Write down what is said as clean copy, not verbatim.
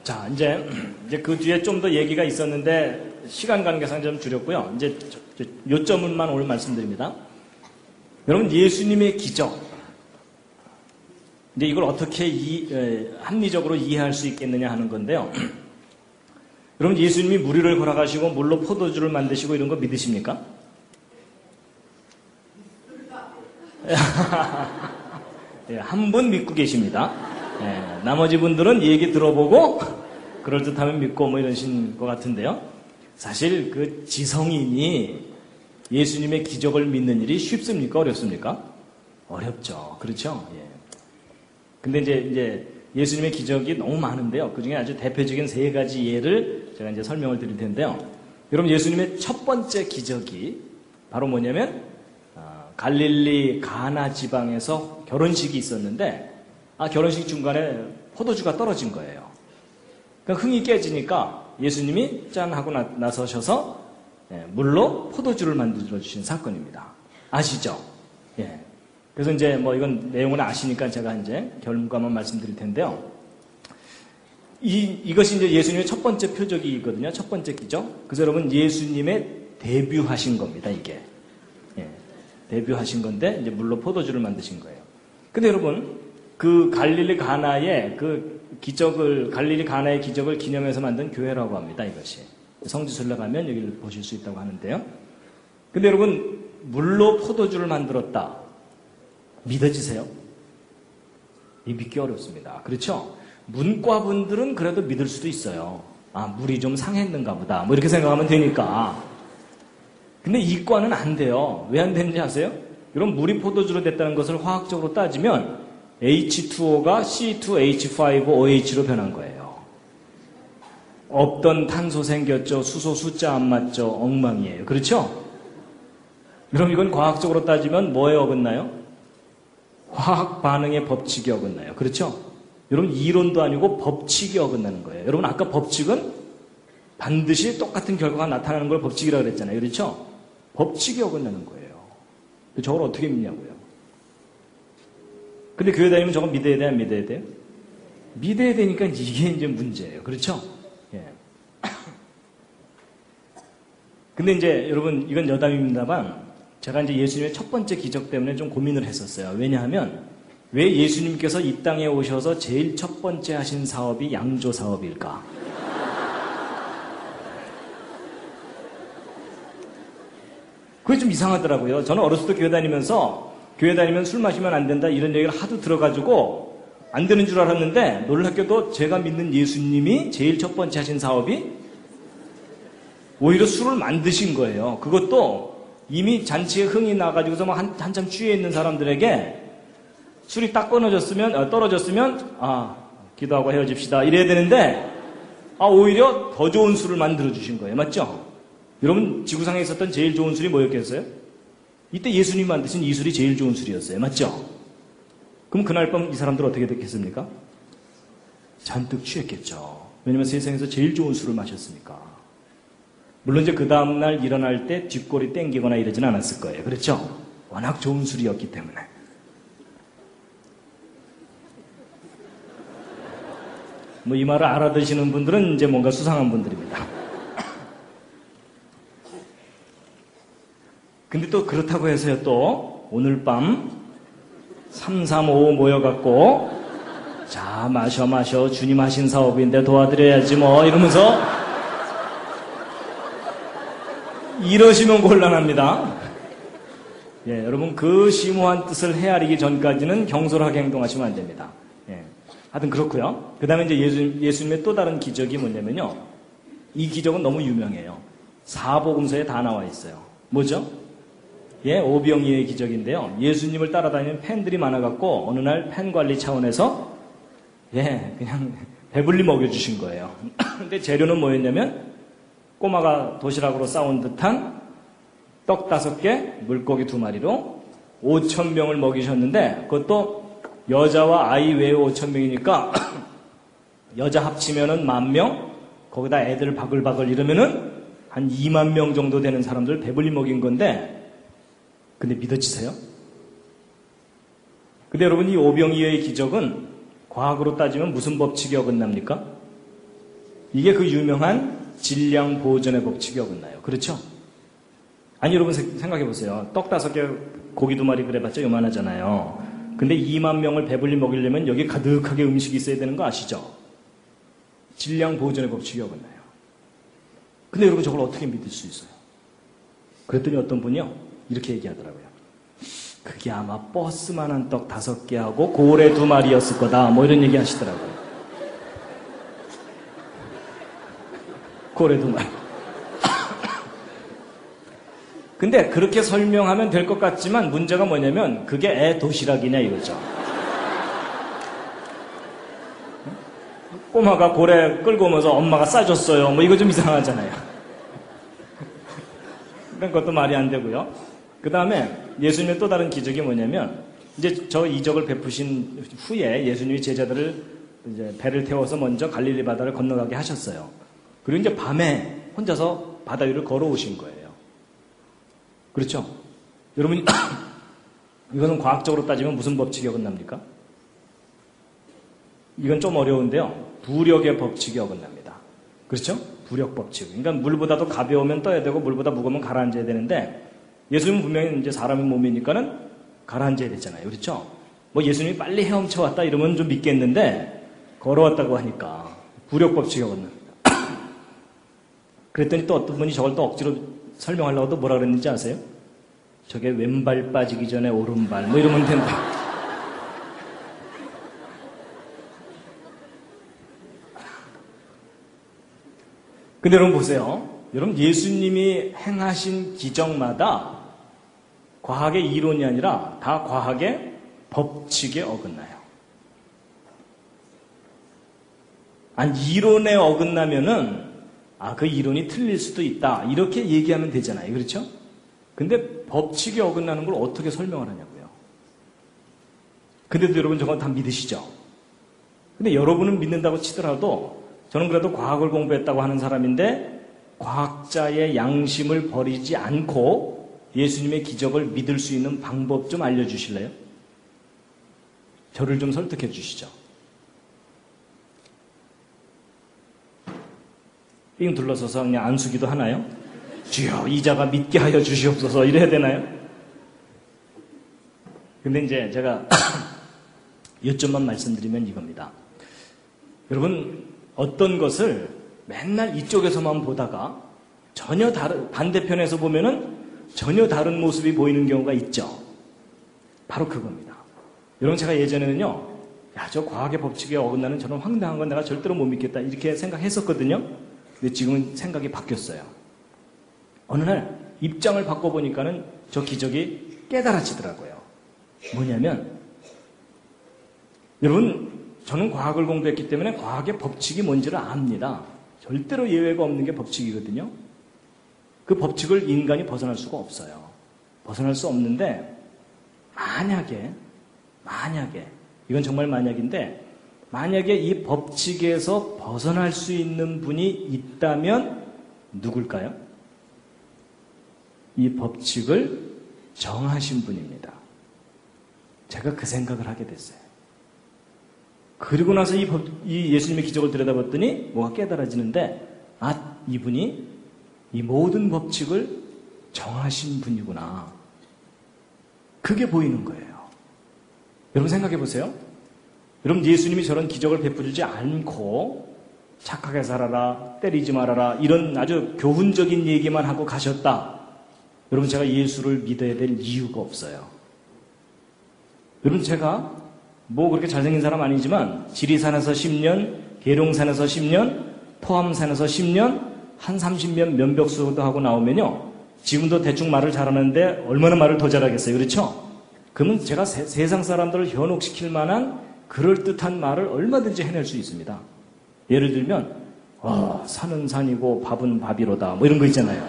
자, 이제 그 뒤에 좀 더 얘기가 있었는데 시간 관계상 좀 줄였고요. 이제 요점만 오늘 말씀드립니다. 여러분, 예수님의 기적. 이제 이걸 어떻게 합리적으로 이해할 수 있겠느냐 하는 건데요. 여러분, 예수님이 물을 걸어가시고 물로 포도주를 만드시고 이런 거 믿으십니까? 예, 한 분 믿고 계십니다. 예, 나머지 분들은 얘기 들어보고 그럴듯하면 믿고 뭐 이러신 것 같은데요. 사실 그 지성인이 예수님의 기적을 믿는 일이 쉽습니까? 어렵습니까? 어렵죠. 그렇죠? 예. 근데 이제 예수님의 기적이 너무 많은데요. 그 중에 아주 대표적인 3가지 예를 제가 이제 설명을 드릴 텐데요. 여러분, 예수님의 첫 번째 기적이 바로 뭐냐면 갈릴리 가나 지방에서 결혼식이 있었는데 결혼식 중간에 포도주가 떨어진 거예요. 그러니까 흥이 깨지니까 예수님이 짠 하고 나서셔서 물로 포도주를 만들어 주신 사건입니다. 아시죠? 예. 그래서 이제 뭐 이건 내용을 아시니까 제가 이제 결과만 말씀드릴 텐데요. 이것이 이제 예수님의 첫 번째 표적이거든요. 첫 번째 기적. 그래서 여러분, 예수님의 데뷔하신 겁니다, 이게. 예. 데뷔하신 건데 이제 물로 포도주를 만드신 거예요. 근데 여러분, 그 갈릴리 가나의 기적을 기념해서 만든 교회라고 합니다, 이것이. 성지순례 가면 여기를 보실 수 있다고 하는데요. 근데 여러분, 물로 포도주를 만들었다. 믿어지세요? 믿기 어렵습니다. 그렇죠? 문과분들은 그래도 믿을 수도 있어요. 물이 좀 상했는가 보다. 뭐 이렇게 생각하면 되니까. 근데 이과는 안 돼요. 왜 안 되는지 아세요? 여러분, 물이 포도주로 됐다는 것을 화학적으로 따지면 H2O가 C2H5OH로 변한 거예요. 없던 탄소 생겼죠. 수소 숫자 안 맞죠. 엉망이에요. 그렇죠? 그럼 이건 과학적으로 따지면 뭐에 어긋나요? 화학 반응의 법칙이 어긋나요. 그렇죠? 여러분, 이론도 아니고 법칙이 어긋나는 거예요. 여러분, 아까 법칙은 반드시 똑같은 결과가 나타나는 걸 법칙이라고 그랬잖아요. 그렇죠? 법칙이 어긋나는 거예요. 저걸 어떻게 믿냐고요. 근데 교회 다니면 저거 믿어야 돼요? 안 믿어야 돼요? 믿어야 되니까 이게 이제 문제예요. 그렇죠? 예. 근데 이제 여러분, 이건 여담입니다만 제가 이제 예수님의 첫 번째 기적 때문에 좀 고민을 했었어요. 왜냐하면 왜 예수님께서 이 땅에 오셔서 제일 첫 번째 하신 사업이 양조 사업일까? 그게 좀 이상하더라고요. 저는 어렸을 때 교회 다니면 술 마시면 안 된다 이런 얘기를 하도 들어가지고 안 되는 줄 알았는데 놀랍게도 제가 믿는 예수님이 제일 첫 번째 하신 사업이 오히려 술을 만드신 거예요. 그것도 이미 잔치에 흥이 나가지고서 막 한참 취해 있는 사람들에게 술이 딱 떨어졌으면 기도하고 헤어집시다 이래야 되는데 오히려 더 좋은 술을 만들어 주신 거예요. 맞죠? 여러분, 지구상에 있었던 제일 좋은 술이 뭐였겠어요? 이때 예수님이 만드신 이 술이 제일 좋은 술이었어요. 맞죠? 그럼 그날 밤 이 사람들 어떻게 됐겠습니까? 잔뜩 취했겠죠. 왜냐면 세상에서 제일 좋은 술을 마셨으니까. 물론 이제 그 다음날 일어날 때 뒷골이 땡기거나 이러진 않았을 거예요. 그렇죠? 워낙 좋은 술이었기 때문에. 뭐 이 말을 알아듣시는 분들은 이제 뭔가 수상한 분들입니다. 근데 또 그렇다고 해서요, 또 오늘 밤 3, 3, 5 모여갖고 자, 마셔 주님 하신 사업인데 도와드려야지 뭐 이러면서 이러시면 곤란합니다. 예, 여러분, 그 심오한 뜻을 헤아리기 전까지는 경솔하게 행동하시면 안 됩니다. 예, 하여튼 그렇고요. 그 다음에 이제 예수님의 또 다른 기적이 뭐냐면요, 이 기적은 너무 유명해요. 사복음서에 다 나와 있어요. 뭐죠? 예, 오병이어의 기적인데요. 예수님을 따라다니는 팬들이 많아갖고 어느 날 팬 관리 차원에서 그냥 배불리 먹여주신 거예요. 근데 재료는 뭐였냐면 꼬마가 도시락으로 싸온 듯한 떡 5개, 물고기 2마리로 5,000명을 먹이셨는데 그것도 여자와 아이 외에 5,000명이니까 여자 합치면은 10,000명, 거기다 애들 바글바글 이러면은 한 2만 명 정도 되는 사람들 배불리 먹인 건데, 근데 믿어지세요? 근데 여러분, 이 오병이어의 기적은 과학으로 따지면 무슨 법칙이 어긋납니까? 이게 그 유명한 질량 보존의 법칙이 어긋나요. 그렇죠? 아니, 여러분 생각해 보세요. 떡 5개, 고기 2마리 그래봤자 요만하잖아요. 근데 2만 명을 배불리 먹이려면 여기 가득하게 음식이 있어야 되는 거 아시죠? 질량 보존의 법칙이 어긋나요. 근데 여러분 저걸 어떻게 믿을 수 있어요? 그랬더니 어떤 분이요, 이렇게 얘기하더라고요. 그게 아마 버스만한 떡 5개하고 고래 2마리였을 거다, 뭐 이런 얘기 하시더라고요. 고래 2마리. 근데 그렇게 설명하면 될 것 같지만 문제가 뭐냐면 그게 애 도시락이냐 이거죠. 꼬마가 고래 끌고 오면서 엄마가 싸줬어요, 뭐 이거 좀 이상하잖아요. 그러니까 그것도 말이 안 되고요. 그 다음에 예수님의 또 다른 기적이 뭐냐면, 이제 저 이적을 베푸신 후에 예수님이 제자들을 이제 배를 태워서 먼저 갈릴리 바다를 건너가게 하셨어요. 그리고 이제 밤에 혼자서 바다 위를 걸어오신 거예요. 그렇죠? 여러분, 이거는 과학적으로 따지면 무슨 법칙이 어긋납니까? 이건 좀 어려운데요. 부력의 법칙이 어긋납니다. 그렇죠? 부력 법칙. 그러니까 물보다도 가벼우면 떠야 되고 물보다 무거우면 가라앉아야 되는데, 예수님은 분명히 이제 사람의 몸이니까는 가라앉아야 되잖아요. 그렇죠? 뭐 예수님이 빨리 헤엄쳐 왔다 이러면 좀 믿겠는데, 걸어왔다고 하니까 부력 법칙이 어긋납니다. 그랬더니 또 어떤 분이 저걸 또 억지로 설명하려고 또 뭐라 그랬는지 아세요? 저게 왼발 빠지기 전에 오른발, 뭐 이러면 된다. 근데 여러분 보세요. 여러분, 예수님이 행하신 기적마다 과학의 이론이 아니라 다 과학의 법칙에 어긋나요. 아니, 이론에 어긋나면은 그 이론이 틀릴 수도 있다, 이렇게 얘기하면 되잖아요. 그렇죠? 근데 법칙에 어긋나는 걸 어떻게 설명을 하냐고요. 근데도 여러분 저건 다 믿으시죠? 근데 여러분은 믿는다고 치더라도 저는 그래도 과학을 공부했다고 하는 사람인데 과학자의 양심을 버리지 않고 예수님의 기적을 믿을 수 있는 방법 좀 알려주실래요? 저를 좀 설득해 주시죠. 삥 둘러서서 그냥 안수기도 하나요? 주여, 이자가 믿게 하여 주시옵소서, 이래야 되나요? 근데 이제 제가 요점만 말씀드리면 이겁니다. 여러분, 어떤 것을 맨날 이쪽에서만 보다가 전혀 다른, 반대편에서 보면은 전혀 다른 모습이 보이는 경우가 있죠. 바로 그겁니다. 여러분, 제가 예전에는요, 저 과학의 법칙에 어긋나는 저런 황당한 건 내가 절대로 못 믿겠다, 이렇게 생각했었거든요. 근데 지금은 생각이 바뀌었어요. 어느 날 입장을 바꿔보니까는 저 기적이 깨달아지더라고요. 뭐냐면, 여러분, 저는 과학을 공부했기 때문에 과학의 법칙이 뭔지를 압니다. 절대로 예외가 없는 게 법칙이거든요. 그 법칙을 인간이 벗어날 수가 없어요. 벗어날 수 없는데, 만약에, 이건 정말 만약인데, 만약에 이 법칙에서 벗어날 수 있는 분이 있다면 누굴까요? 이 법칙을 정하신 분입니다. 제가 그 생각을 하게 됐어요. 그리고 나서 이 예수님의 기적을 들여다봤더니 뭐가 깨달아지는데, 이분이 이 모든 법칙을 정하신 분이구나. 그게 보이는 거예요. 여러분 생각해 보세요. 여러분, 예수님이 저런 기적을 베풀지 않고 착하게 살아라, 때리지 말아라, 이런 아주 교훈적인 얘기만 하고 가셨다. 여러분, 제가 예수를 믿어야 될 이유가 없어요. 여러분, 제가 뭐 그렇게 잘생긴 사람 아니지만 지리산에서 10년, 계룡산에서 10년, 포함산에서 10년, 한 30년 면벽수도 하고 나오면요, 지금도 대충 말을 잘하는데 얼마나 말을 더 잘하겠어요. 그렇죠? 그러면 제가 세상 사람들을 현혹시킬 만한 그럴듯한 말을 얼마든지 해낼 수 있습니다. 예를 들면 산은 산이고 밥은 밥이로다, 뭐 이런 거 있잖아요.